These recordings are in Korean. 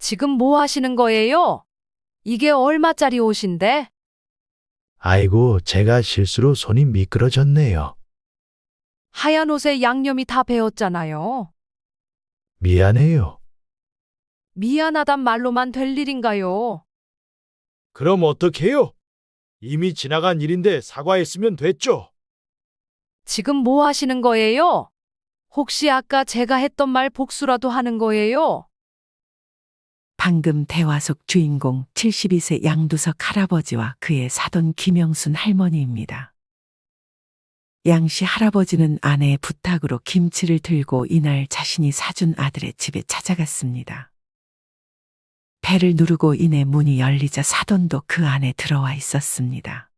지금 뭐 하시는 거예요? 이게 얼마짜리 옷인데? 아이고, 제가 실수로 손이 미끄러졌네요. 하얀 옷에 양념이 다 배었잖아요. 미안해요. 미안하단 말로만 될 일인가요? 그럼 어떡해요? 이미 지나간 일인데 사과했으면 됐죠. 지금 뭐 하시는 거예요? 혹시 아까 제가 했던 말 복수라도 하는 거예요? 방금 대화 속 주인공 72세 양두석 할아버지와 그의 사돈 김영순 할머니입니다. 양씨 할아버지는 아내의 부탁으로 김치를 들고 이날 자신이 사준 아들의 집에 찾아갔습니다. 배를 누르고 이내 문이 열리자 사돈도 그 안에 들어와 있었습니다.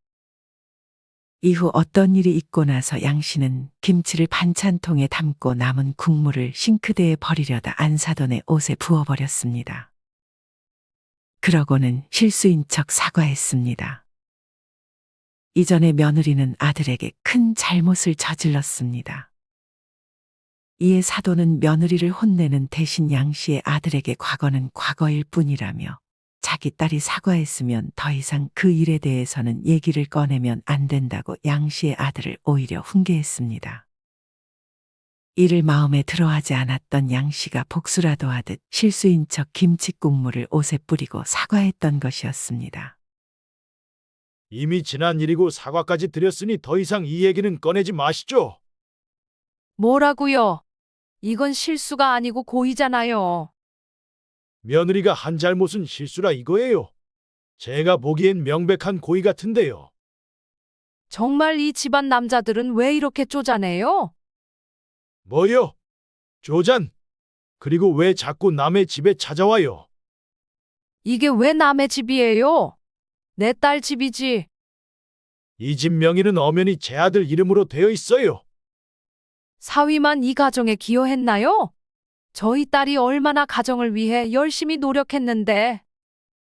이후 어떤 일이 있고 나서 양씨는 김치를 반찬통에 담고 남은 국물을 싱크대에 버리려다 안사돈의 옷에 부어버렸습니다. 그러고는 실수인 척 사과했습니다. 이전에 며느리는 아들에게 큰 잘못을 저질렀습니다. 이에 사돈은 며느리를 혼내는 대신 양씨의 아들에게 과거는 과거일 뿐이라며 자기 딸이 사과했으면 더 이상 그 일에 대해서는 얘기를 꺼내면 안 된다고 양씨의 아들을 오히려 훈계했습니다. 이를 마음에 들어하지 않았던 양씨가 복수라도 하듯 실수인 척 김치 국물을 옷에 뿌리고 사과했던 것이었습니다. 이미 지난 일이고 사과까지 드렸으니 더 이상 이 얘기는 꺼내지 마시죠. 뭐라고요? 이건 실수가 아니고 고의잖아요. 며느리가 한 잘못은 실수라 이거예요. 제가 보기엔 명백한 고의 같은데요. 정말 이 집안 남자들은 왜 이렇게 쪼잔해요? 뭐요? 조잔. 그리고 왜 자꾸 남의 집에 찾아와요? 이게 왜 남의 집이에요? 내 딸 집이지. 이 집 명의는 엄연히 제 아들 이름으로 되어 있어요. 사위만 이 가정에 기여했나요? 저희 딸이 얼마나 가정을 위해 열심히 노력했는데.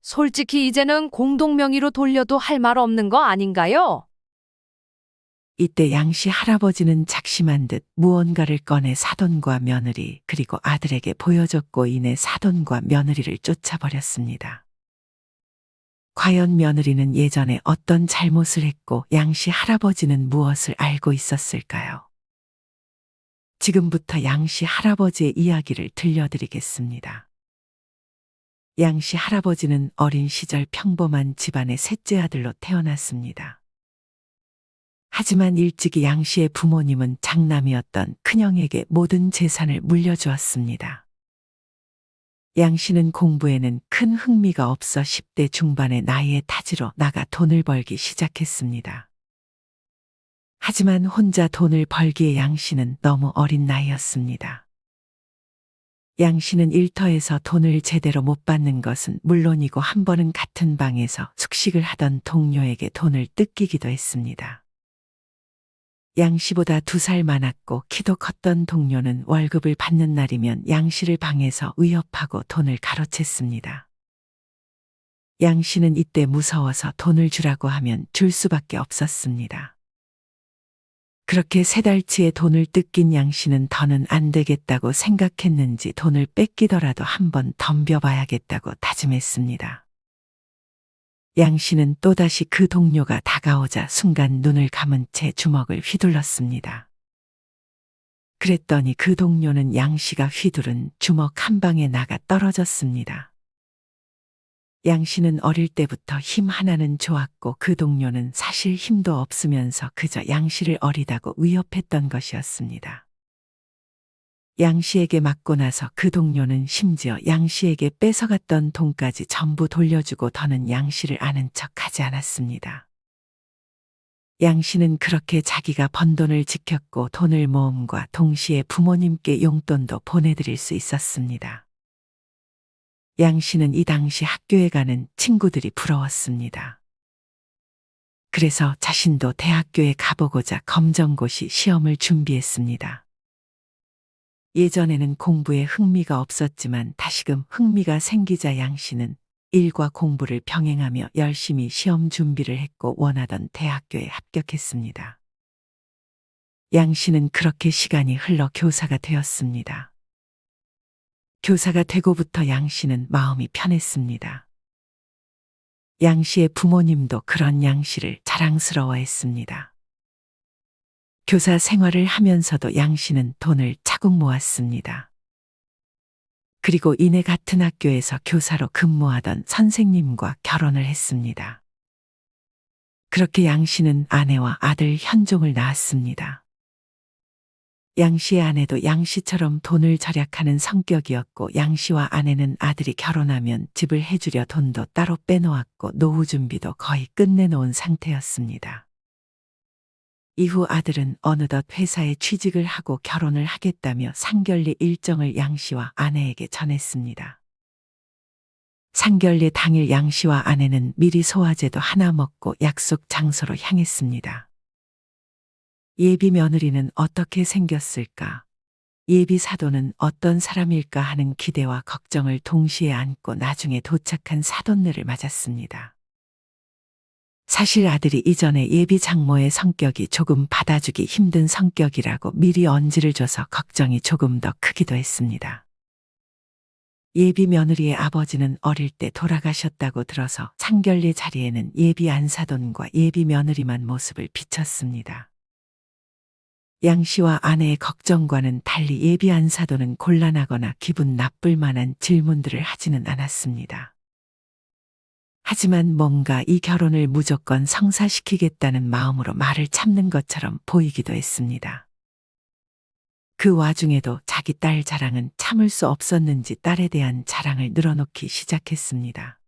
솔직히 이제는 공동명의로 돌려도 할 말 없는 거 아닌가요? 이때 양씨 할아버지는 작심한 듯 무언가를 꺼내 사돈과 며느리 그리고 아들에게 보여줬고 이내 사돈과 며느리를 쫓아버렸습니다. 과연 며느리는 예전에 어떤 잘못을 했고 양씨 할아버지는 무엇을 알고 있었을까요? 지금부터 양씨 할아버지의 이야기를 들려드리겠습니다. 양씨 할아버지는 어린 시절 평범한 집안의 셋째 아들로 태어났습니다. 하지만 일찍이 양씨의 부모님은 장남이었던 큰형에게 모든 재산을 물려주었습니다. 양씨는 공부에는 큰 흥미가 없어 10대 중반의 나이에 타지로 나가 돈을 벌기 시작했습니다. 하지만 혼자 돈을 벌기에 양씨는 너무 어린 나이였습니다. 양씨는 일터에서 돈을 제대로 못 받는 것은 물론이고 한 번은 같은 방에서 숙식을 하던 동료에게 돈을 뜯기기도 했습니다. 양씨보다 2살 많았고 키도 컸던 동료는 월급을 받는 날이면 양씨를 방에서 위협하고 돈을 가로챘습니다. 양씨는 이때 무서워서 돈을 주라고 하면 줄 수밖에 없었습니다. 그렇게 3달치의 돈을 뜯긴 양씨는 더는 안 되겠다고 생각했는지 돈을 뺏기더라도 한번 덤벼봐야겠다고 다짐했습니다. 양씨는 또다시 그 동료가 다가오자 순간 눈을 감은 채 주먹을 휘둘렀습니다. 그랬더니 그 동료는 양씨가 휘두른 주먹 한 방에 나가 떨어졌습니다. 양씨는 어릴 때부터 힘 하나는 좋았고 그 동료는 사실 힘도 없으면서 그저 양씨를 어리다고 위협했던 것이었습니다. 양씨에게 맞고 나서 그 동료는 심지어 양씨에게 뺏어갔던 돈까지 전부 돌려주고 더는 양씨를 아는 척하지 않았습니다. 양씨는 그렇게 자기가 번 돈을 지켰고 돈을 모음과 동시에 부모님께 용돈도 보내드릴 수 있었습니다. 양씨는 이 당시 학교에 가는 친구들이 부러웠습니다. 그래서 자신도 대학교에 가보고자 검정고시 시험을 준비했습니다. 예전에는 공부에 흥미가 없었지만 다시금 흥미가 생기자 양씨는 일과 공부를 병행하며 열심히 시험 준비를 했고 원하던 대학교에 합격했습니다. 양씨는 그렇게 시간이 흘러 교사가 되었습니다. 교사가 되고부터 양 씨는 마음이 편했습니다. 양 씨의 부모님도 그런 양 씨를 자랑스러워했습니다. 교사 생활을 하면서도 양 씨는 돈을 차곡 모았습니다. 그리고 이내 같은 학교에서 교사로 근무하던 선생님과 결혼을 했습니다. 그렇게 양 씨는 아내와 아들 현종을 낳았습니다. 양 씨의 아내도 양 씨처럼 돈을 절약하는 성격이었고 양 씨와 아내는 아들이 결혼하면 집을 해주려 돈도 따로 빼놓았고 노후 준비도 거의 끝내놓은 상태였습니다. 이후 아들은 어느덧 회사에 취직을 하고 결혼을 하겠다며 상견례 일정을 양 씨와 아내에게 전했습니다. 상견례 당일 양 씨와 아내는 미리 소화제도 하나 먹고 약속 장소로 향했습니다. 예비 며느리는 어떻게 생겼을까? 예비 사돈은 어떤 사람일까 하는 기대와 걱정을 동시에 안고 나중에 도착한 사돈네를 맞았습니다. 사실 아들이 이전에 예비 장모의 성격이 조금 받아주기 힘든 성격이라고 미리 언지를 줘서 걱정이 조금 더 크기도 했습니다. 예비 며느리의 아버지는 어릴 때 돌아가셨다고 들어서 상견례 자리에는 예비 안사돈과 예비 며느리만 모습을 비췄습니다. 양 씨와 아내의 걱정과는 달리 예비 안사돈은 곤란하거나 기분 나쁠 만한 질문들을 하지는 않았습니다. 하지만 뭔가 이 결혼을 무조건 성사시키겠다는 마음으로 말을 참는 것처럼 보이기도 했습니다. 그 와중에도 자기 딸 자랑은 참을 수 없었는지 딸에 대한 자랑을 늘어놓기 시작했습니다.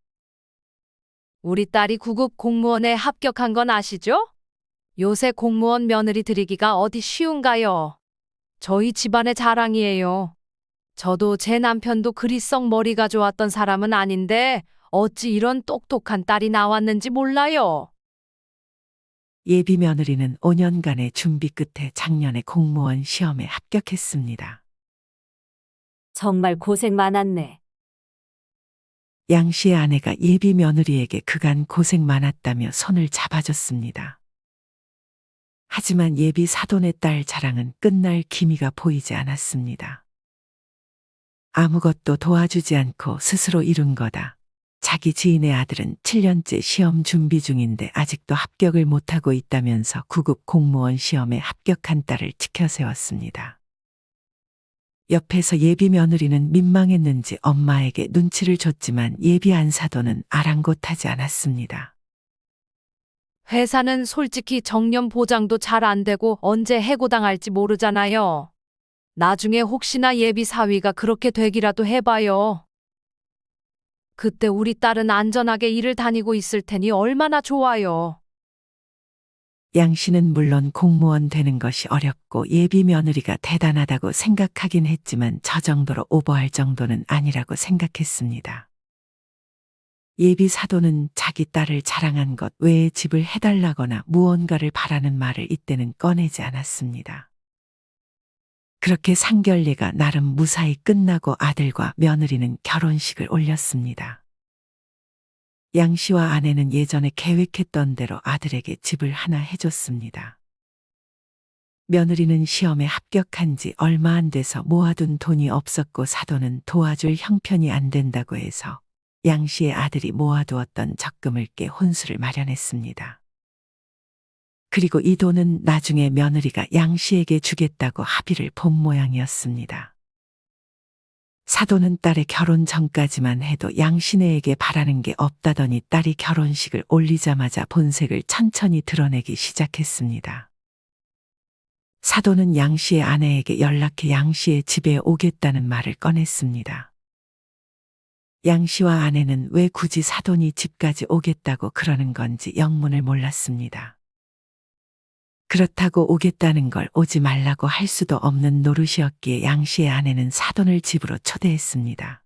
우리 딸이 9급 공무원에 합격한 건 아시죠? 요새 공무원 며느리 들이기가 어디 쉬운가요? 저희 집안의 자랑이에요. 저도 제 남편도 그리 썩 머리가 좋았던 사람은 아닌데 어찌 이런 똑똑한 딸이 나왔는지 몰라요. 예비 며느리는 5년간의 준비 끝에 작년에 공무원 시험에 합격했습니다. 정말 고생 많았네. 양 씨의 아내가 예비 며느리에게 그간 고생 많았다며 손을 잡아줬습니다. 하지만 예비 사돈의 딸 자랑은 끝날 기미가 보이지 않았습니다. 아무것도 도와주지 않고 스스로 이룬 거다. 자기 지인의 아들은 7년째 시험 준비 중인데 아직도 합격을 못하고 있다면서 9급 공무원 시험에 합격한 딸을 치켜세웠습니다. 옆에서 예비 며느리는 민망했는지 엄마에게 눈치를 줬지만 예비 안사돈은 아랑곳하지 않았습니다. 회사는 솔직히 정년 보장도 잘 안 되고 언제 해고당할지 모르잖아요. 나중에 혹시나 예비 사위가 그렇게 되기라도 해봐요. 그때 우리 딸은 안전하게 일을 다니고 있을 테니 얼마나 좋아요. 양 씨는 물론 공무원 되는 것이 어렵고 예비 며느리가 대단하다고 생각하긴 했지만 저 정도로 오버할 정도는 아니라고 생각했습니다. 예비 사돈은 자기 딸을 자랑한 것 외에 집을 해달라거나 무언가를 바라는 말을 이때는 꺼내지 않았습니다. 그렇게 상견례가 나름 무사히 끝나고 아들과 며느리는 결혼식을 올렸습니다. 양 씨와 아내는 예전에 계획했던 대로 아들에게 집을 하나 해줬습니다. 며느리는 시험에 합격한 지 얼마 안 돼서 모아둔 돈이 없었고 사돈은 도와줄 형편이 안 된다고 해서 양 씨의 아들이 모아두었던 적금을 깨 혼수를 마련했습니다. 그리고 이 돈은 나중에 며느리가 양 씨에게 주겠다고 합의를 본 모양이었습니다. 사돈은 딸의 결혼 전까지만 해도 양 씨네에게 바라는 게 없다더니 딸이 결혼식을 올리자마자 본색을 천천히 드러내기 시작했습니다. 사돈은 양 씨의 아내에게 연락해 양 씨의 집에 오겠다는 말을 꺼냈습니다. 양 씨와 아내는 왜 굳이 사돈이 집까지 오겠다고 그러는 건지 영문을 몰랐습니다. 그렇다고 오겠다는 걸 오지 말라고 할 수도 없는 노릇이었기에 양 씨의 아내는 사돈을 집으로 초대했습니다.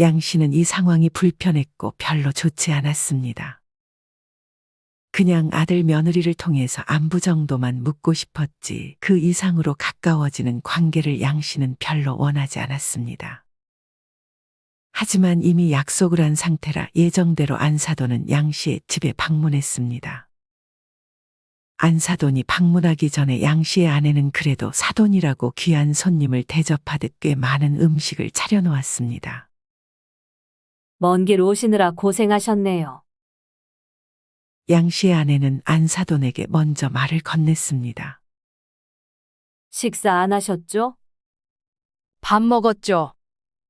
양 씨는 이 상황이 불편했고 별로 좋지 않았습니다. 그냥 아들 며느리를 통해서 안부 정도만 묻고 싶었지 그 이상으로 가까워지는 관계를 양 씨는 별로 원하지 않았습니다. 하지만 이미 약속을 한 상태라 예정대로 안사돈은 양 씨의 집에 방문했습니다. 안사돈이 방문하기 전에 양 씨의 아내는 그래도 사돈이라고 귀한 손님을 대접하듯 꽤 많은 음식을 차려놓았습니다. 먼 길 오시느라 고생하셨네요. 양 씨의 아내는 안사돈에게 먼저 말을 건넸습니다. 식사 안 하셨죠? 밥 먹었죠?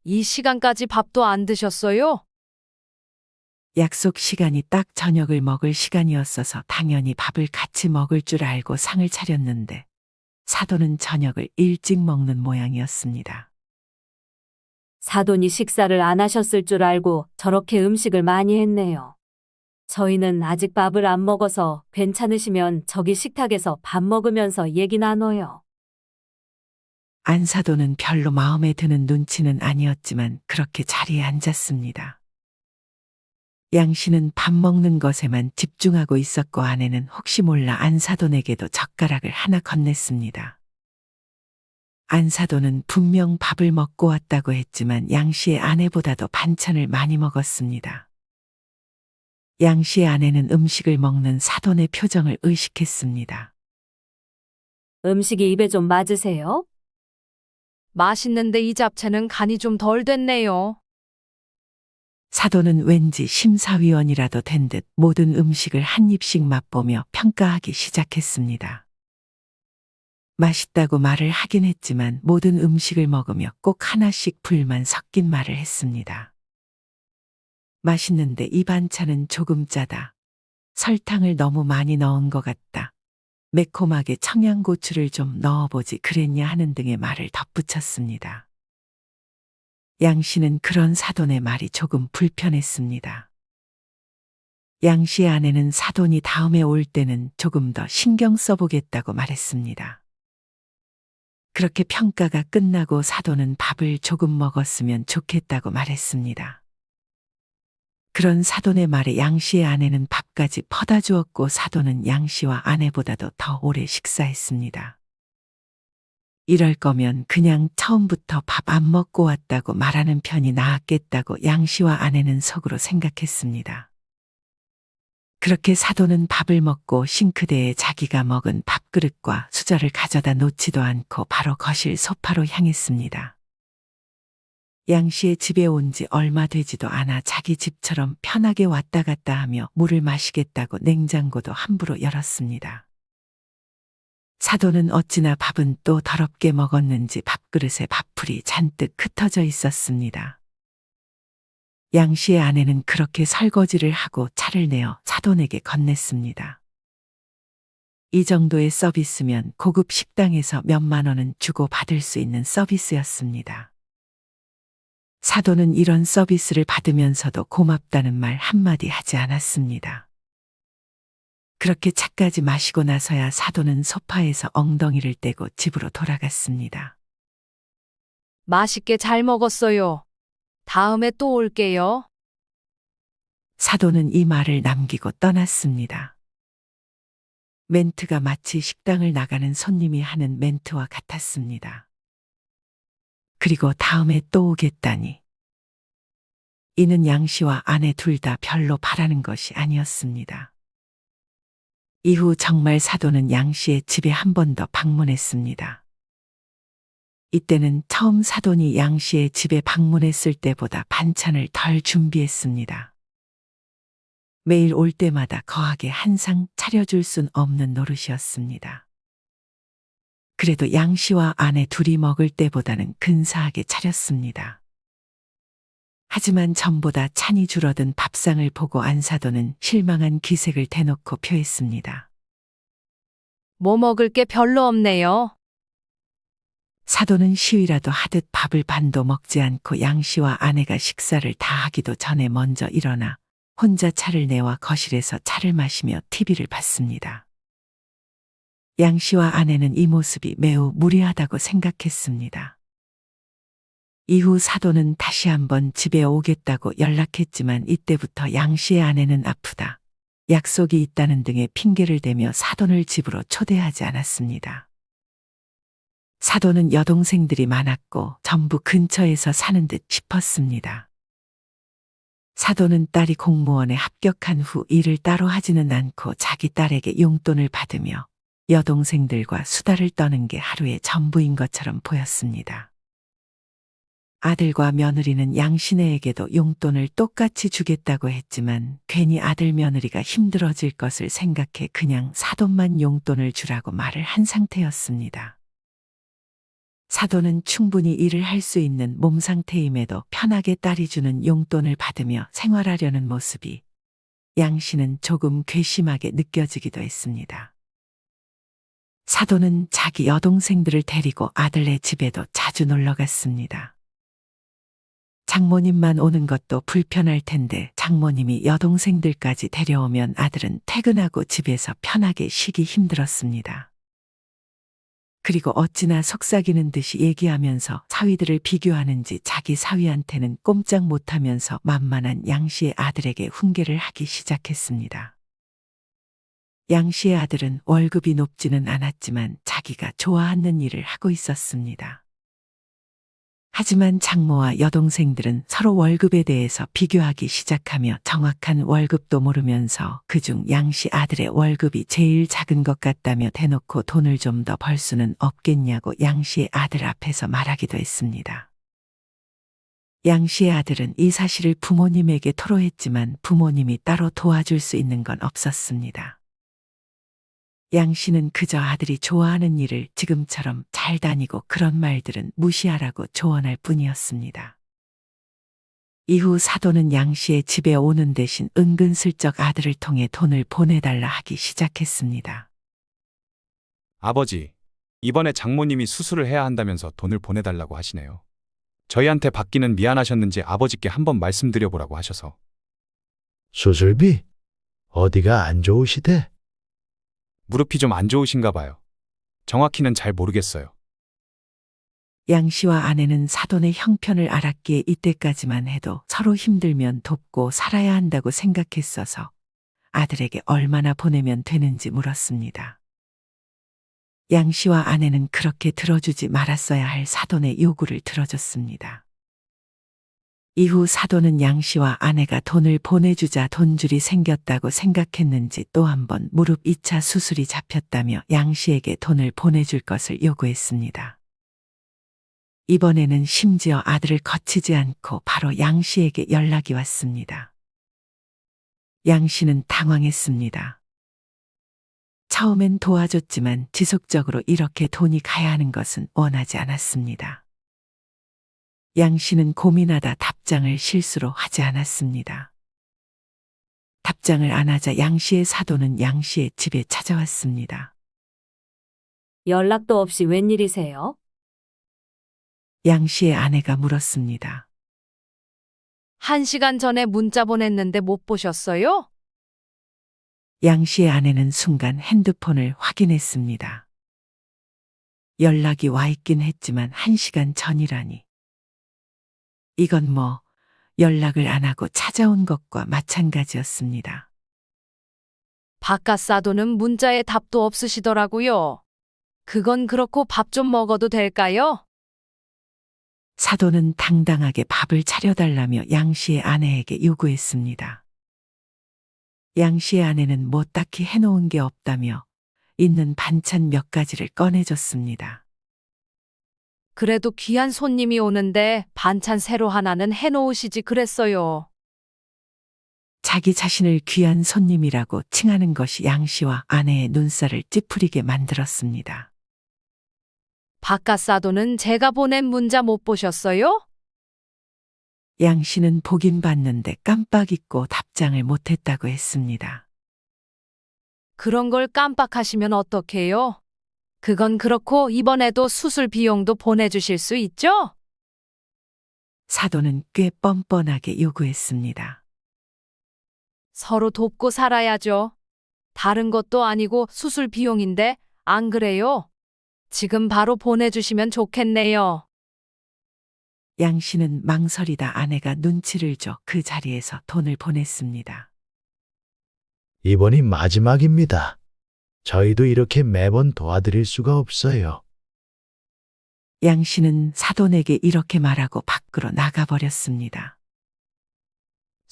이 시간까지 밥도 안 드셨어요? 약속 시간이 딱 저녁을 먹을 시간이었어서 당연히 밥을 같이 먹을 줄 알고 상을 차렸는데 사돈은 저녁을 일찍 먹는 모양이었습니다. 사돈이 식사를 안 하셨을 줄 알고 저렇게 음식을 많이 했네요. 저희는 아직 밥을 안 먹어서 괜찮으시면 저기 식탁에서 밥 먹으면서 얘기 나눠요. 안사돈은 별로 마음에 드는 눈치는 아니었지만 그렇게 자리에 앉았습니다. 양 씨는 밥 먹는 것에만 집중하고 있었고 아내는 혹시 몰라 안사돈에게도 젓가락을 하나 건넸습니다. 안사돈은 분명 밥을 먹고 왔다고 했지만 양 씨의 아내보다도 반찬을 많이 먹었습니다. 양 씨의 아내는 음식을 먹는 사돈의 표정을 의식했습니다. 음식이 입에 좀 맞으세요? 맛있는데 이 잡채는 간이 좀 덜 됐네요. 사돈은 왠지 심사위원이라도 된 듯 모든 음식을 한 입씩 맛보며 평가하기 시작했습니다. 맛있다고 말을 하긴 했지만 모든 음식을 먹으며 꼭 하나씩 불만 섞인 말을 했습니다. 맛있는데 이 반찬은 조금 짜다. 설탕을 너무 많이 넣은 것 같다. 매콤하게 청양고추를 좀 넣어보지 그랬냐 하는 등의 말을 덧붙였습니다. 양 씨는 그런 사돈의 말이 조금 불편했습니다. 양 씨의 아내는 사돈이 다음에 올 때는 조금 더 신경 써보겠다고 말했습니다. 그렇게 평가가 끝나고 사돈은 밥을 조금 먹었으면 좋겠다고 말했습니다. 그런 사돈의 말에 양 씨의 아내는 밥까지 퍼다 주었고 사돈은 양 씨와 아내보다도 더 오래 식사했습니다. 이럴 거면 그냥 처음부터 밥 안 먹고 왔다고 말하는 편이 나았겠다고 양 씨와 아내는 속으로 생각했습니다. 그렇게 사돈은 밥을 먹고 싱크대에 자기가 먹은 밥그릇과 수저를 가져다 놓지도 않고 바로 거실 소파로 향했습니다. 양 씨의 집에 온 지 얼마 되지도 않아 자기 집처럼 편하게 왔다 갔다 하며 물을 마시겠다고 냉장고도 함부로 열었습니다. 사돈은 어찌나 밥은 또 더럽게 먹었는지 밥그릇에 밥풀이 잔뜩 흩어져 있었습니다. 양 씨의 아내는 그렇게 설거지를 하고 차를 내어 사돈에게 건넸습니다. 이 정도의 서비스면 고급 식당에서 몇만 원은 주고 받을 수 있는 서비스였습니다. 사돈은 이런 서비스를 받으면서도 고맙다는 말 한마디 하지 않았습니다. 그렇게 차까지 마시고 나서야 사돈은 소파에서 엉덩이를 떼고 집으로 돌아갔습니다. 맛있게 잘 먹었어요. 다음에 또 올게요. 사돈은 이 말을 남기고 떠났습니다. 멘트가 마치 식당을 나가는 손님이 하는 멘트와 같았습니다. 그리고 다음에 또 오겠다니. 이는 양 씨와 아내 둘 다 별로 바라는 것이 아니었습니다. 이후 정말 사돈은 양 씨의 집에 한 번 더 방문했습니다. 이때는 처음 사돈이 양 씨의 집에 방문했을 때보다 반찬을 덜 준비했습니다. 매일 올 때마다 거하게 한 상 차려줄 순 없는 노릇이었습니다. 그래도 양 씨와 아내 둘이 먹을 때보다는 근사하게 차렸습니다. 하지만 전보다 찬이 줄어든 밥상을 보고 안사돈은 실망한 기색을 대놓고 표했습니다. 뭐 먹을 게 별로 없네요. 사돈은 시위라도 하듯 밥을 반도 먹지 않고 양 씨와 아내가 식사를 다 하기도 전에 먼저 일어나 혼자 차를 내와 거실에서 차를 마시며 TV를 봤습니다. 양 씨와 아내는 이 모습이 매우 무례하다고 생각했습니다. 이후 사돈은 다시 한번 집에 오겠다고 연락했지만 이때부터 양 씨의 아내는 아프다, 약속이 있다는 등의 핑계를 대며 사돈을 집으로 초대하지 않았습니다. 사돈은 여동생들이 많았고 전부 근처에서 사는 듯 싶었습니다. 사돈은 딸이 공무원에 합격한 후 일을 따로 하지는 않고 자기 딸에게 용돈을 받으며 여동생들과 수다를 떠는 게 하루의 전부인 것처럼 보였습니다. 아들과 며느리는 양씨네에게도 용돈을 똑같이 주겠다고 했지만 괜히 아들 며느리가 힘들어질 것을 생각해 그냥 사돈만 용돈을 주라고 말을 한 상태였습니다. 사돈은 충분히 일을 할 수 있는 몸 상태임에도 편하게 딸이 주는 용돈을 받으며 생활하려는 모습이 양씨는 조금 괘씸하게 느껴지기도 했습니다. 사돈은 자기 여동생들을 데리고 아들네 집에도 자주 놀러 갔습니다. 장모님만 오는 것도 불편할 텐데 장모님이 여동생들까지 데려오면 아들은 퇴근하고 집에서 편하게 쉬기 힘들었습니다. 그리고 어찌나 속삭이는 듯이 얘기하면서 사위들을 비교하는지 자기 사위한테는 꼼짝 못하면서 만만한 양씨의 아들에게 훈계를 하기 시작했습니다. 양씨의 아들은 월급이 높지는 않았지만 자기가 좋아하는 일을 하고 있었습니다. 하지만 장모와 여동생들은 서로 월급에 대해서 비교하기 시작하며 정확한 월급도 모르면서 그중 양씨 아들의 월급이 제일 작은 것 같다며 대놓고 돈을 좀 더 벌 수는 없겠냐고 양씨의 아들 앞에서 말하기도 했습니다. 양씨의 아들은 이 사실을 부모님에게 토로했지만 부모님이 따로 도와줄 수 있는 건 없었습니다. 양씨는 그저 아들이 좋아하는 일을 지금처럼 잘 다니고 그런 말들은 무시하라고 조언할 뿐이었습니다. 이후 사돈은 양씨의 집에 오는 대신 은근슬쩍 아들을 통해 돈을 보내달라 하기 시작했습니다. 아버지, 이번에 장모님이 수술을 해야 한다면서 돈을 보내달라고 하시네요. 저희한테 받기는 미안하셨는지 아버지께 한번 말씀드려보라고 하셔서. 수술비? 어디가 안 좋으시대? 무릎이 좀 안 좋으신가 봐요. 정확히는 잘 모르겠어요. 양씨와 아내는 사돈의 형편을 알았기에 이때까지만 해도 서로 힘들면 돕고 살아야 한다고 생각했어서 아들에게 얼마나 보내면 되는지 물었습니다. 양씨와 아내는 그렇게 들어주지 말았어야 할 사돈의 요구를 들어줬습니다. 이후 사돈은 양씨와 아내가 돈을 보내주자 돈줄이 생겼다고 생각했는지 또 한 번 무릎 2차 수술이 잡혔다며 양씨에게 돈을 보내줄 것을 요구했습니다. 이번에는 심지어 아들을 거치지 않고 바로 양씨에게 연락이 왔습니다. 양씨는 당황했습니다. 처음엔 도와줬지만 지속적으로 이렇게 돈이 가야 하는 것은 원하지 않았습니다. 양씨는 고민하다 답장을 실수로 하지 않았습니다. 답장을 안 하자 양씨의 사돈은 양씨의 집에 찾아왔습니다. 연락도 없이 웬일이세요? 양씨의 아내가 물었습니다. 1시간 전에 문자 보냈는데 못 보셨어요? 양씨의 아내는 순간 핸드폰을 확인했습니다. 연락이 와 있긴 했지만 1시간 전이라니. 이건 뭐 연락을 안 하고 찾아온 것과 마찬가지였습니다. 바깥 사돈은 문자에 답도 없으시더라고요. 그건 그렇고 밥 좀 먹어도 될까요? 사돈은 당당하게 밥을 차려달라며 양씨의 아내에게 요구했습니다. 양씨의 아내는 뭐 딱히 해놓은 게 없다며 있는 반찬 몇 가지를 꺼내줬습니다. 그래도 귀한 손님이 오는데 반찬 새로 하나는 해놓으시지 그랬어요. 자기 자신을 귀한 손님이라고 칭하는 것이 양씨와 아내의 눈살을 찌푸리게 만들었습니다. 바깥 사돈은 제가 보낸 문자 못 보셨어요? 양씨는 보긴 봤는데 깜빡 잊고 답장을 못했다고 했습니다. 그런 걸 깜빡하시면 어떡해요? 그건 그렇고 이번에도 수술 비용도 보내주실 수 있죠? 사돈은 꽤 뻔뻔하게 요구했습니다. 서로 돕고 살아야죠. 다른 것도 아니고 수술 비용인데 안 그래요? 지금 바로 보내주시면 좋겠네요. 양씨는 망설이다 아내가 눈치를 줘 그 자리에서 돈을 보냈습니다. 이번이 마지막입니다. 저희도 이렇게 매번 도와드릴 수가 없어요. 양씨는 사돈에게 이렇게 말하고 밖으로 나가버렸습니다.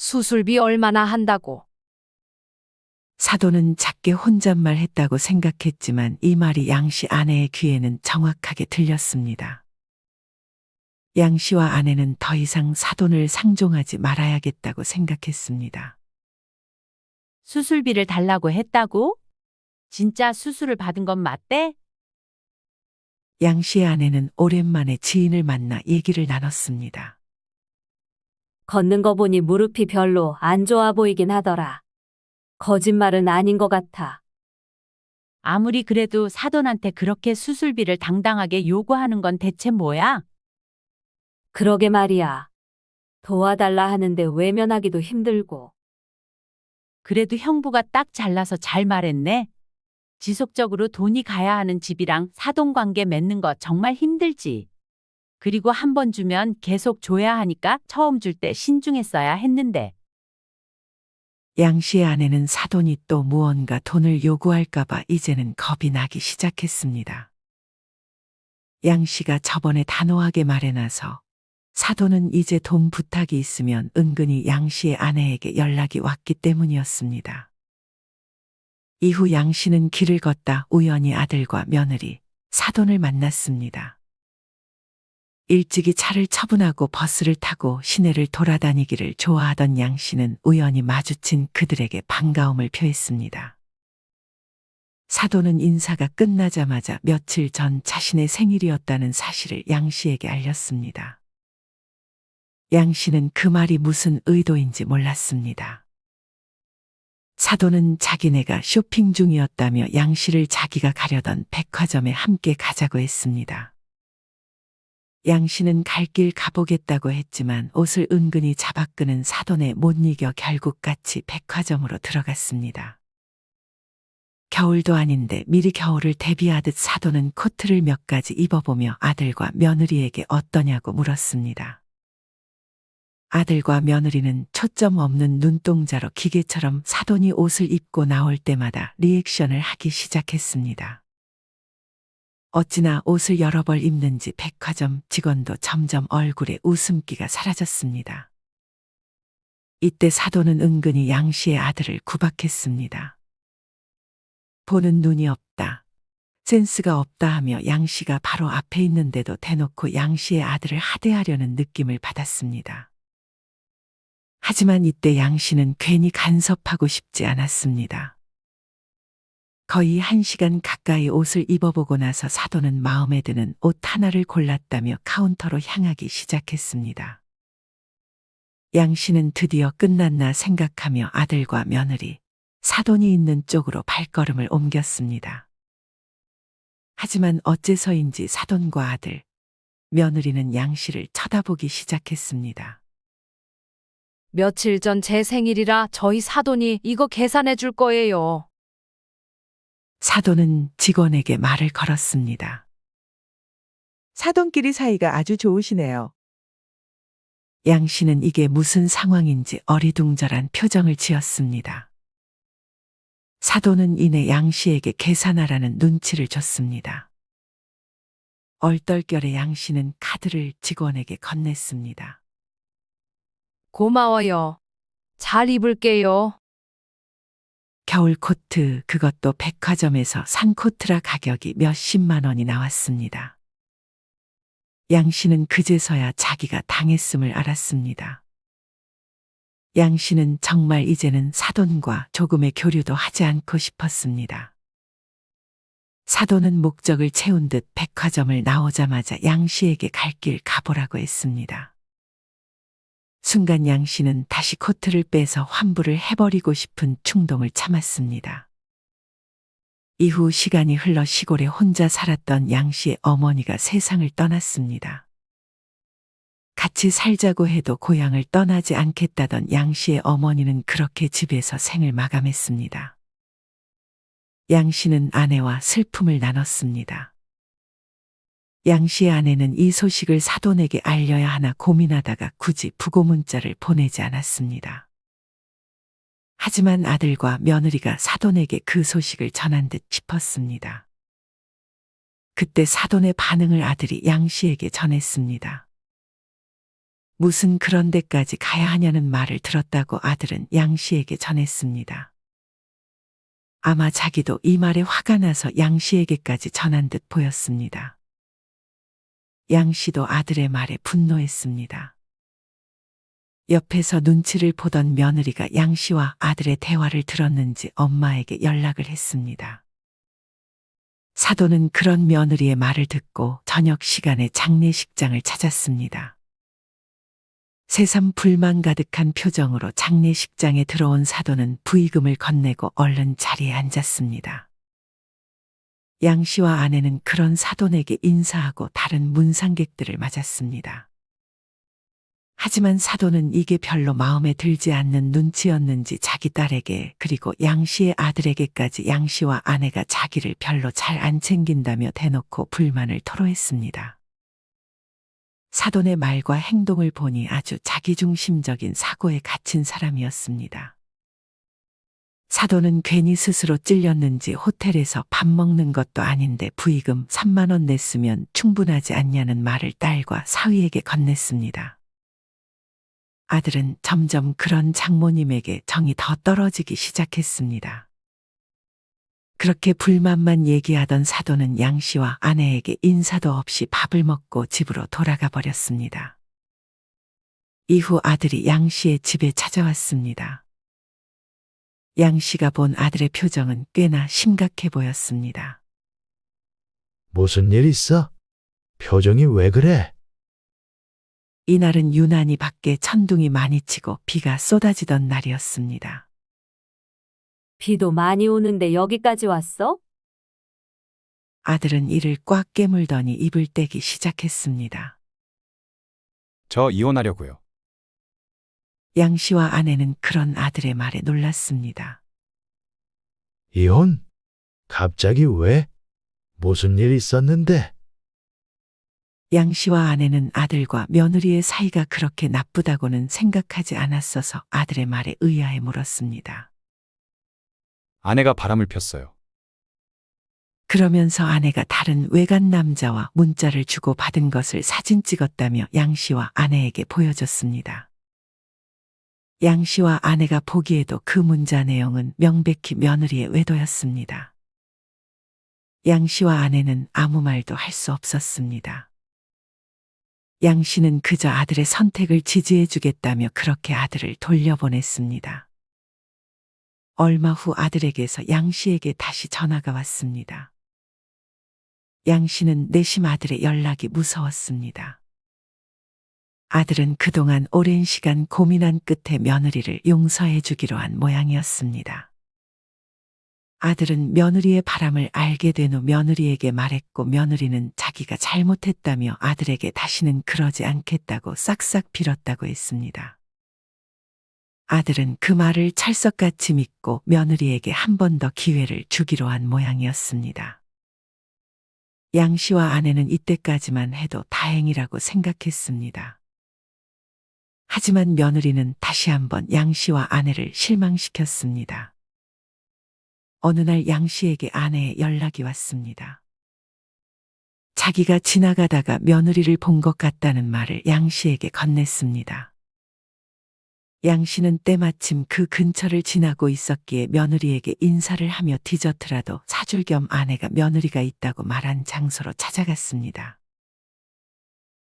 수술비 얼마나 한다고? 사돈은 작게 혼잣말 했다고 생각했지만 이 말이 양씨 아내의 귀에는 정확하게 들렸습니다. 양씨와 아내는 더 이상 사돈을 상종하지 말아야겠다고 생각했습니다. 수술비를 달라고 했다고? 진짜 수술을 받은 건 맞대? 양씨의 아내는 오랜만에 지인을 만나 얘기를 나눴습니다. 걷는 거 보니 무릎이 별로 안 좋아 보이긴 하더라. 거짓말은 아닌 것 같아. 아무리 그래도 사돈한테 그렇게 수술비를 당당하게 요구하는 건 대체 뭐야? 그러게 말이야. 도와달라 하는데 외면하기도 힘들고. 그래도 형부가 딱 잘라서 잘 말했네. 지속적으로 돈이 가야 하는 집이랑 사돈 관계 맺는 거 정말 힘들지. 그리고 한 번 주면 계속 줘야 하니까 처음 줄 때 신중했어야 했는데. 양씨의 아내는 사돈이 또 무언가 돈을 요구할까봐 이제는 겁이 나기 시작했습니다. 양씨가 저번에 단호하게 말해놔서 사돈은 이제 돈 부탁이 있으면 은근히 양씨의 아내에게 연락이 왔기 때문이었습니다. 이후 양씨는 길을 걷다 우연히 아들과 며느리, 사돈을 만났습니다. 일찍이 차를 처분하고 버스를 타고 시내를 돌아다니기를 좋아하던 양씨는 우연히 마주친 그들에게 반가움을 표했습니다. 사돈은 인사가 끝나자마자 며칠 전 자신의 생일이었다는 사실을 양씨에게 알렸습니다. 양씨는 그 말이 무슨 의도인지 몰랐습니다. 사돈은 자기네가 쇼핑 중이었다며 양씨를 자기가 가려던 백화점에 함께 가자고 했습니다. 양씨는 갈 길 가보겠다고 했지만 옷을 은근히 잡아끄는 사돈에 못 이겨 결국 같이 백화점으로 들어갔습니다. 겨울도 아닌데 미리 겨울을 대비하듯 사돈은 코트를 몇 가지 입어보며 아들과 며느리에게 어떠냐고 물었습니다. 아들과 며느리는 초점 없는 눈동자로 기계처럼 사돈이 옷을 입고 나올 때마다 리액션을 하기 시작했습니다. 어찌나 옷을 여러 벌 입는지 백화점 직원도 점점 얼굴에 웃음기가 사라졌습니다. 이때 사돈은 은근히 양씨의 아들을 구박했습니다. 보는 눈이 없다. 센스가 없다 하며 양씨가 바로 앞에 있는데도 대놓고 양씨의 아들을 하대하려는 느낌을 받았습니다. 하지만 이때 양씨는 괜히 간섭하고 싶지 않았습니다. 거의 1시간 가까이 옷을 입어보고 나서 사돈은 마음에 드는 옷 하나를 골랐다며 카운터로 향하기 시작했습니다. 양씨는 드디어 끝났나 생각하며 아들과 며느리, 사돈이 있는 쪽으로 발걸음을 옮겼습니다. 하지만 어째서인지 사돈과 아들, 며느리는 양씨를 쳐다보기 시작했습니다. 며칠 전 제 생일이라 저희 사돈이 이거 계산해 줄 거예요. 사돈은 직원에게 말을 걸었습니다. 사돈끼리 사이가 아주 좋으시네요. 양씨는 이게 무슨 상황인지 어리둥절한 표정을 지었습니다. 사돈은 이내 양씨에게 계산하라는 눈치를 줬습니다. 얼떨결에 양씨는 카드를 직원에게 건넸습니다. 고마워요. 잘 입을게요. 겨울 코트, 그것도 백화점에서 산 코트라 가격이 몇십만 원이 나왔습니다. 양씨는 그제서야 자기가 당했음을 알았습니다. 양씨는 정말 이제는 사돈과 조금의 교류도 하지 않고 싶었습니다. 사돈은 목적을 채운 듯 백화점을 나오자마자 양씨에게 갈 길 가보라고 했습니다. 순간 양씨는 다시 코트를 빼서 환불을 해버리고 싶은 충동을 참았습니다. 이후 시간이 흘러 시골에 혼자 살았던 양씨의 어머니가 세상을 떠났습니다. 같이 살자고 해도 고향을 떠나지 않겠다던 양씨의 어머니는 그렇게 집에서 생을 마감했습니다. 양씨는 아내와 슬픔을 나눴습니다. 양씨의 아내는 이 소식을 사돈에게 알려야 하나 고민하다가 굳이 부고 문자를 보내지 않았습니다. 하지만 아들과 며느리가 사돈에게 그 소식을 전한 듯 싶었습니다. 그때 사돈의 반응을 아들이 양씨에게 전했습니다. 무슨 그런 데까지 가야 하냐는 말을 들었다고 아들은 양 씨에게 전했습니다. 아마 자기도 이 말에 화가 나서 양 씨에게까지 전한 듯 보였습니다. 양 씨도 아들의 말에 분노했습니다. 옆에서 눈치를 보던 며느리가 양 씨와 아들의 대화를 들었는지 엄마에게 연락을 했습니다. 사돈은 그런 며느리의 말을 듣고 저녁 시간에 장례식장을 찾았습니다. 새삼 불만 가득한 표정으로 장례식장에 들어온 사돈은 부의금을 건네고 얼른 자리에 앉았습니다. 양 씨와 아내는 그런 사돈에게 인사하고 다른 문상객들을 맞았습니다. 하지만 사돈은 이게 별로 마음에 들지 않는 눈치였는지 자기 딸에게 그리고 양 씨의 아들에게까지 양 씨와 아내가 자기를 별로 잘 안 챙긴다며 대놓고 불만을 토로했습니다. 사돈의 말과 행동을 보니 아주 자기중심적인 사고에 갇힌 사람이었습니다. 사돈은 괜히 스스로 찔렸는지 호텔에서 밥 먹는 것도 아닌데 부의금 3만 원 냈으면 충분하지 않냐는 말을 딸과 사위에게 건넸습니다. 아들은 점점 그런 장모님에게 정이 더 떨어지기 시작했습니다. 그렇게 불만만 얘기하던 사돈은 양 씨와 아내에게 인사도 없이 밥을 먹고 집으로 돌아가 버렸습니다. 이후 아들이 양 씨의 집에 찾아왔습니다. 양 씨가 본 아들의 표정은 꽤나 심각해 보였습니다. 무슨 일 있어? 표정이 왜 그래? 이날은 유난히 밖에 천둥이 많이 치고 비가 쏟아지던 날이었습니다. 비도 많이 오는데 여기까지 왔어? 아들은 이를 꽉 깨물더니 입을 떼기 시작했습니다. 저 이혼하려고요. 양 씨와 아내는 그런 아들의 말에 놀랐습니다. 이혼? 갑자기 왜? 무슨 일 있었는데? 양 씨와 아내는 아들과 며느리의 사이가 그렇게 나쁘다고는 생각하지 않았어서 아들의 말에 의아해 물었습니다. 아내가 바람을 폈어요. 그러면서 아내가 다른 외간 남자와 문자를 주고 받은 것을 사진 찍었다며 양 씨와 아내에게 보여줬습니다. 양 씨와 아내가 보기에도 그 문자 내용은 명백히 며느리의 외도였습니다. 양 씨와 아내는 아무 말도 할 수 없었습니다. 양 씨는 그저 아들의 선택을 지지해 주겠다며 그렇게 아들을 돌려보냈습니다. 얼마 후 아들에게서 양 씨에게 다시 전화가 왔습니다. 양 씨는 내심 아들의 연락이 무서웠습니다. 아들은 그동안 오랜 시간 고민한 끝에 며느리를 용서해 주기로 한 모양이었습니다. 아들은 며느리의 바람을 알게 된 후 며느리에게 말했고 며느리는 자기가 잘못했다며 아들에게 다시는 그러지 않겠다고 싹싹 빌었다고 했습니다. 아들은 그 말을 찰석같이 믿고 며느리에게 한 번 더 기회를 주기로 한 모양이었습니다. 양 씨와 아내는 이때까지만 해도 다행이라고 생각했습니다. 하지만 며느리는 다시 한번 양 씨와 아내를 실망시켰습니다. 어느 날 양 씨에게 아내의 연락이 왔습니다. 자기가 지나가다가 며느리를 본 것 같다는 말을 양 씨에게 건넸습니다. 양 씨는 때마침 그 근처를 지나고 있었기에 며느리에게 인사를 하며 디저트라도 사줄 겸 아내가 며느리가 있다고 말한 장소로 찾아갔습니다.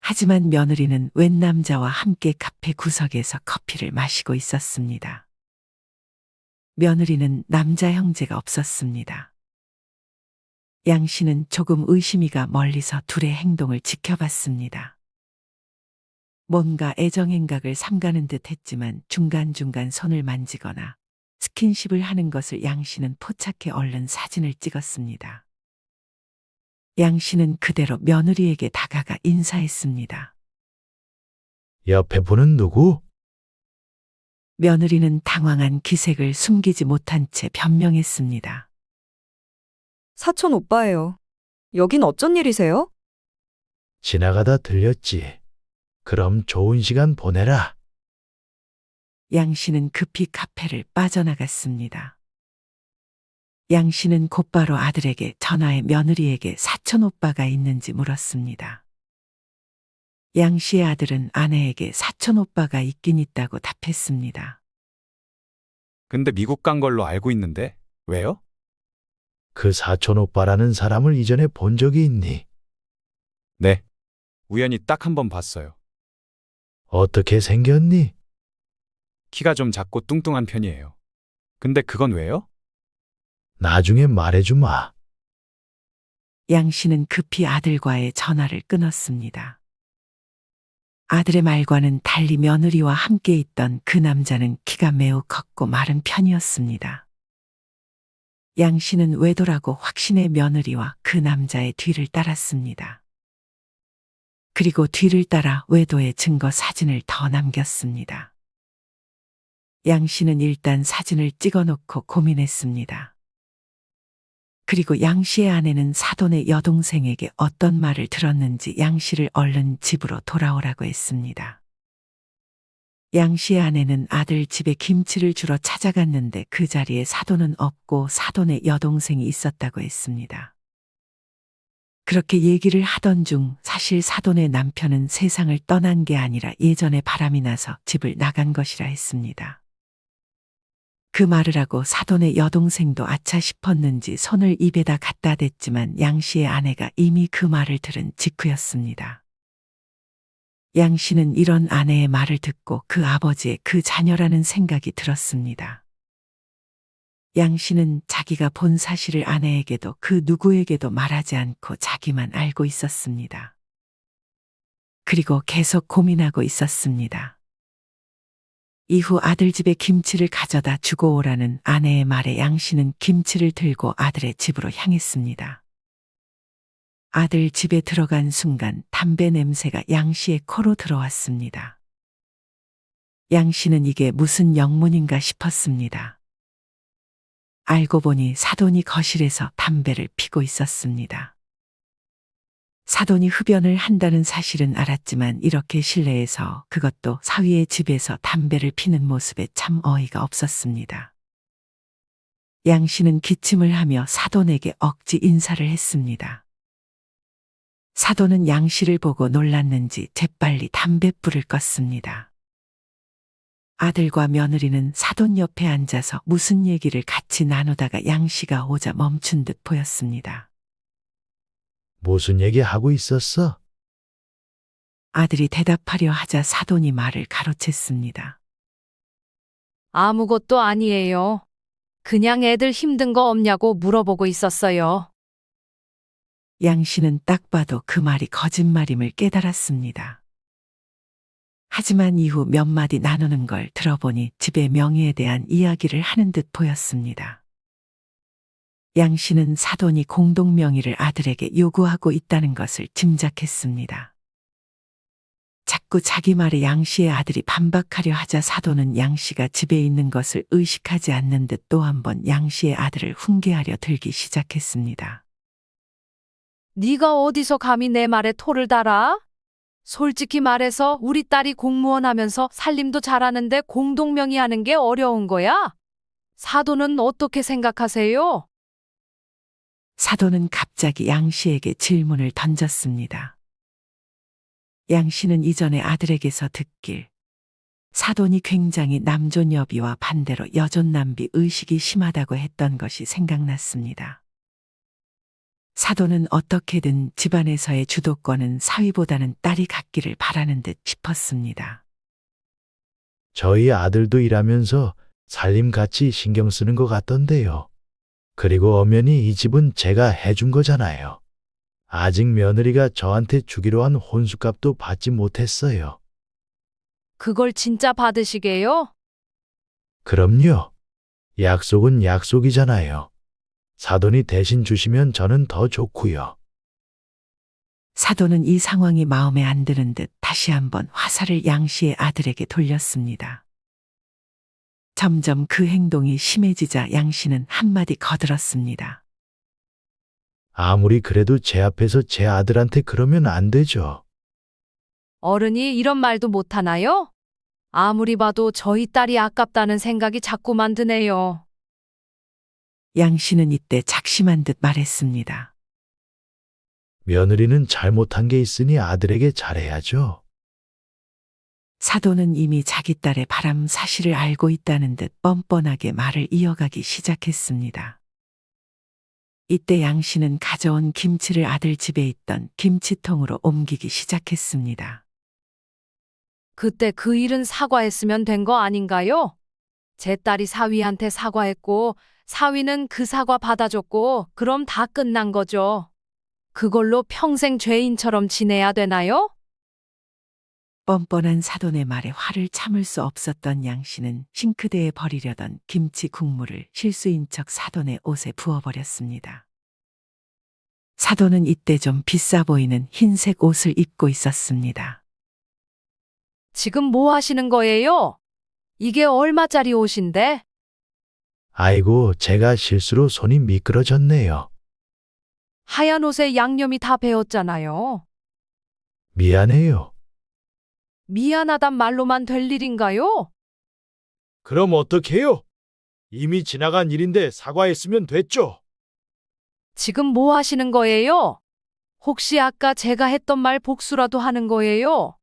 하지만 며느리는 웬 남자와 함께 카페 구석에서 커피를 마시고 있었습니다. 며느리는 남자 형제가 없었습니다. 양 씨는 조금 의심이가 멀리서 둘의 행동을 지켜봤습니다. 뭔가 애정행각을 삼가는 듯 했지만 중간중간 손을 만지거나 스킨십을 하는 것을 양 씨는 포착해 얼른 사진을 찍었습니다. 양 씨는 그대로 며느리에게 다가가 인사했습니다. 옆에 분은 누구? 며느리는 당황한 기색을 숨기지 못한 채 변명했습니다. 사촌 오빠예요. 여긴 어쩐 일이세요? 지나가다 들렸지. 그럼 좋은 시간 보내라. 양 씨는 급히 카페를 빠져나갔습니다. 양 씨는 곧바로 아들에게 전화해 며느리에게 사촌 오빠가 있는지 물었습니다. 양 씨의 아들은 아내에게 사촌 오빠가 있긴 있다고 답했습니다. 근데 미국 간 걸로 알고 있는데 왜요? 그 사촌 오빠라는 사람을 이전에 본 적이 있니? 네. 우연히 딱 한 번 봤어요. 어떻게 생겼니? 키가 좀 작고 뚱뚱한 편이에요. 근데 그건 왜요? 나중에 말해주마. 양 씨는 급히 아들과의 전화를 끊었습니다. 아들의 말과는 달리 며느리와 함께 있던 그 남자는 키가 매우 컸고 마른 편이었습니다. 양 씨는 외도라고 확신의 며느리와 그 남자의 뒤를 따랐습니다. 그리고 뒤를 따라 외도의 증거 사진을 더 남겼습니다. 양 씨는 일단 사진을 찍어놓고 고민했습니다. 그리고 양 씨의 아내는 사돈의 여동생에게 어떤 말을 들었는지 양 씨를 얼른 집으로 돌아오라고 했습니다. 양 씨의 아내는 아들 집에 김치를 주러 찾아갔는데 그 자리에 사돈은 없고 사돈의 여동생이 있었다고 했습니다. 그렇게 얘기를 하던 중 사실 사돈의 남편은 세상을 떠난 게 아니라 예전에 바람이 나서 집을 나간 것이라 했습니다. 그 말을 하고 사돈의 여동생도 아차 싶었는지 손을 입에다 갖다 댔지만 양 씨의 아내가 이미 그 말을 들은 직후였습니다. 양 씨는 이런 아내의 말을 듣고 그 아버지의 그 자녀라는 생각이 들었습니다. 양 씨는 자기가 본 사실을 아내에게도 그 누구에게도 말하지 않고 자기만 알고 있었습니다. 그리고 계속 고민하고 있었습니다. 이후 아들 집에 김치를 가져다 주고 오라는 아내의 말에 양 씨는 김치를 들고 아들의 집으로 향했습니다. 아들 집에 들어간 순간 담배 냄새가 양 씨의 코로 들어왔습니다. 양 씨는 이게 무슨 영문인가 싶었습니다. 알고 보니 사돈이 거실에서 담배를 피고 있었습니다. 사돈이 흡연을 한다는 사실은 알았지만 이렇게 실내에서 그것도 사위의 집에서 담배를 피는 모습에 참 어이가 없었습니다. 양 씨는 기침을 하며 사돈에게 억지 인사를 했습니다. 사돈은 양 씨를 보고 놀랐는지 재빨리 담뱃불을 껐습니다. 아들과 며느리는 사돈 옆에 앉아서 무슨 얘기를 같이 나누다가 양 씨가 오자 멈춘 듯 보였습니다. 무슨 얘기 하고 있었어? 아들이 대답하려 하자 사돈이 말을 가로챘습니다. 아무것도 아니에요. 그냥 애들 힘든 거 없냐고 물어보고 있었어요. 양 씨는 딱 봐도 그 말이 거짓말임을 깨달았습니다. 하지만 이후 몇 마디 나누는 걸 들어보니 집의 명예에 대한 이야기를 하는 듯 보였습니다. 양 씨는 사돈이 공동명의를 아들에게 요구하고 있다는 것을 짐작했습니다. 자꾸 자기 말에 양 씨의 아들이 반박하려 하자 사돈은 양 씨가 집에 있는 것을 의식하지 않는 듯 또 한 번 양 씨의 아들을 훈계하려 들기 시작했습니다. 네가 어디서 감히 내 말에 토를 달아? 솔직히 말해서 우리 딸이 공무원 하면서 살림도 잘하는데 공동명의 하는 게 어려운 거야? 사돈은 어떻게 생각하세요? 사돈은 갑자기 양 씨에게 질문을 던졌습니다. 양 씨는 이전에 아들에게서 듣길 사돈이 굉장히 남존여비와 반대로 여존남비 의식이 심하다고 했던 것이 생각났습니다. 사돈은 어떻게든 집안에서의 주도권은 사위보다는 딸이 갖기를 바라는 듯 싶었습니다. 저희 아들도 일하면서 살림같이 신경 쓰는 것 같던데요. 그리고 엄연히 이 집은 제가 해준 거잖아요. 아직 며느리가 저한테 주기로 한 혼수값도 받지 못했어요. 그걸 진짜 받으시게요? 그럼요. 약속은 약속이잖아요. 사돈이 대신 주시면 저는 더 좋고요. 사돈은 이 상황이 마음에 안 드는 듯 다시 한번 화살을 양 씨의 아들에게 돌렸습니다. 점점 그 행동이 심해지자 양 씨는 한마디 거들었습니다. 아무리 그래도 제 앞에서 제 아들한테 그러면 안 되죠. 어른이 이런 말도 못하나요? 아무리 봐도 저희 딸이 아깝다는 생각이 자꾸만 드네요. 양 씨는 이때 작심한 듯 말했습니다. 며느리는 잘못한 게 있으니 아들에게 잘해야죠. 사돈은 이미 자기 딸의 바람 사실을 알고 있다는 듯 뻔뻔하게 말을 이어가기 시작했습니다. 이때 양 씨는 가져온 김치를 아들 집에 있던 김치통으로 옮기기 시작했습니다. 그때 그 일은 사과했으면 된 거 아닌가요? 제 딸이 사위한테 사과했고, 사위는 그 사과 받아줬고, 그럼 다 끝난 거죠. 그걸로 평생 죄인처럼 지내야 되나요? 뻔뻔한 사돈의 말에 화를 참을 수 없었던 양 씨는 싱크대에 버리려던 김치 국물을 실수인 척 사돈의 옷에 부어버렸습니다. 사돈은 이때 좀 비싸 보이는 흰색 옷을 입고 있었습니다. 지금 뭐 하시는 거예요? 이게 얼마짜리 옷인데? 아이고, 제가 실수로 손이 미끄러졌네요. 하얀 옷에 양념이 다 배었잖아요. 미안해요. 미안하단 말로만 될 일인가요? 그럼 어떡해요? 이미 지나간 일인데 사과했으면 됐죠. 지금 뭐 하시는 거예요? 혹시 아까 제가 했던 말 복수라도 하는 거예요?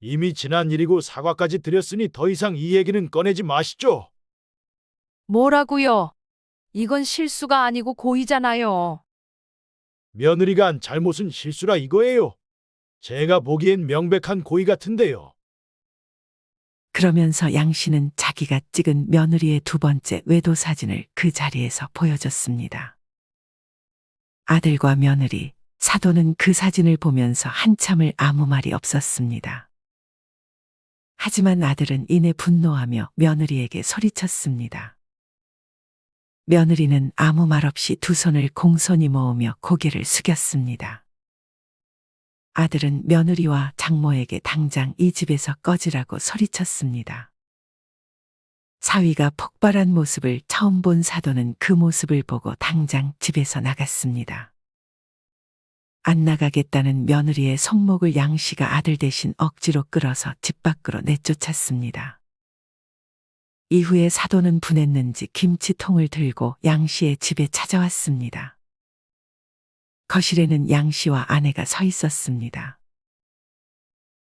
이미 지난 일이고 사과까지 드렸으니 더 이상 이 얘기는 꺼내지 마시죠. 뭐라고요? 이건 실수가 아니고 고의잖아요. 며느리가 한 잘못은 실수라 이거예요. 제가 보기엔 명백한 고의 같은데요. 그러면서 양 씨는 자기가 찍은 며느리의 두 번째 외도 사진을 그 자리에서 보여줬습니다. 아들과 며느리, 사돈은 그 사진을 보면서 한참을 아무 말이 없었습니다. 하지만 아들은 이내 분노하며 며느리에게 소리쳤습니다. 며느리는 아무 말 없이 두 손을 공손히 모으며 고개를 숙였습니다. 아들은 며느리와 장모에게 당장 이 집에서 꺼지라고 소리쳤습니다. 사위가 폭발한 모습을 처음 본 사돈은 그 모습을 보고 당장 집에서 나갔습니다. 안 나가겠다는 며느리의 손목을 양 씨가 아들 대신 억지로 끌어서 집 밖으로 내쫓았습니다. 이후에 사돈은 분했는지 김치통을 들고 양 씨의 집에 찾아왔습니다. 거실에는 양 씨와 아내가 서 있었습니다.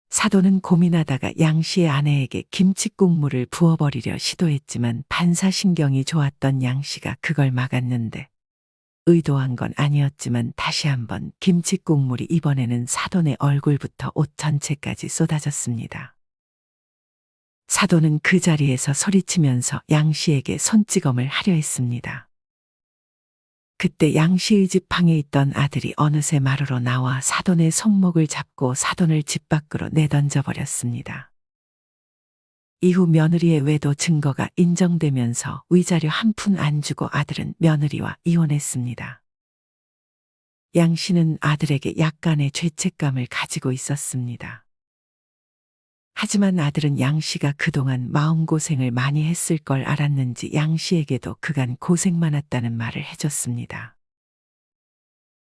사돈은 고민하다가 양 씨의 아내에게 김치국물을 부어버리려 시도했지만 반사신경이 좋았던 양 씨가 그걸 막았는데 의도한 건 아니었지만 다시 한번 김치국물이 이번에는 사돈의 얼굴부터 옷 전체까지 쏟아졌습니다. 사돈은 그 자리에서 소리치면서 양 씨에게 손찌검을 하려 했습니다. 그때 양 씨의 집 방에 있던 아들이 어느새 마루로 나와 사돈의 손목을 잡고 사돈을 집 밖으로 내던져 버렸습니다. 이후 며느리의 외도 증거가 인정되면서 위자료 한 푼 안 주고 아들은 며느리와 이혼했습니다. 양 씨는 아들에게 약간의 죄책감을 가지고 있었습니다. 하지만 아들은 양 씨가 그동안 마음고생을 많이 했을 걸 알았는지 양 씨에게도 그간 고생 많았다는 말을 해줬습니다.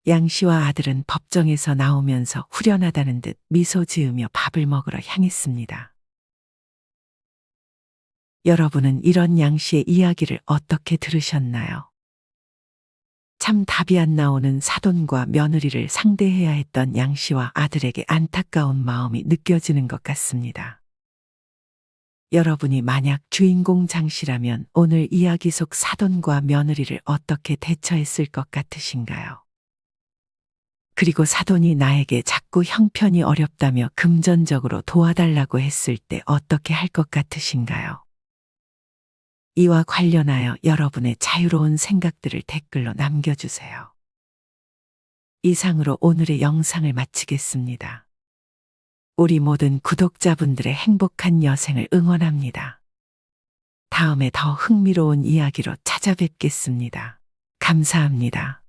양 씨와 아들은 법정에서 나오면서 후련하다는 듯 미소 지으며 밥을 먹으러 향했습니다. 여러분은 이런 양 씨의 이야기를 어떻게 들으셨나요? 참 답이 안 나오는 사돈과 며느리를 상대해야 했던 양 씨와 아들에게 안타까운 마음이 느껴지는 것 같습니다. 여러분이 만약 주인공 장 씨라면 오늘 이야기 속 사돈과 며느리를 어떻게 대처했을 것 같으신가요? 그리고 사돈이 나에게 자꾸 형편이 어렵다며 금전적으로 도와달라고 했을 때 어떻게 할 것 같으신가요? 이와 관련하여 여러분의 자유로운 생각들을 댓글로 남겨주세요. 이상으로 오늘의 영상을 마치겠습니다. 우리 모든 구독자분들의 행복한 여생을 응원합니다. 다음에 더 흥미로운 이야기로 찾아뵙겠습니다. 감사합니다.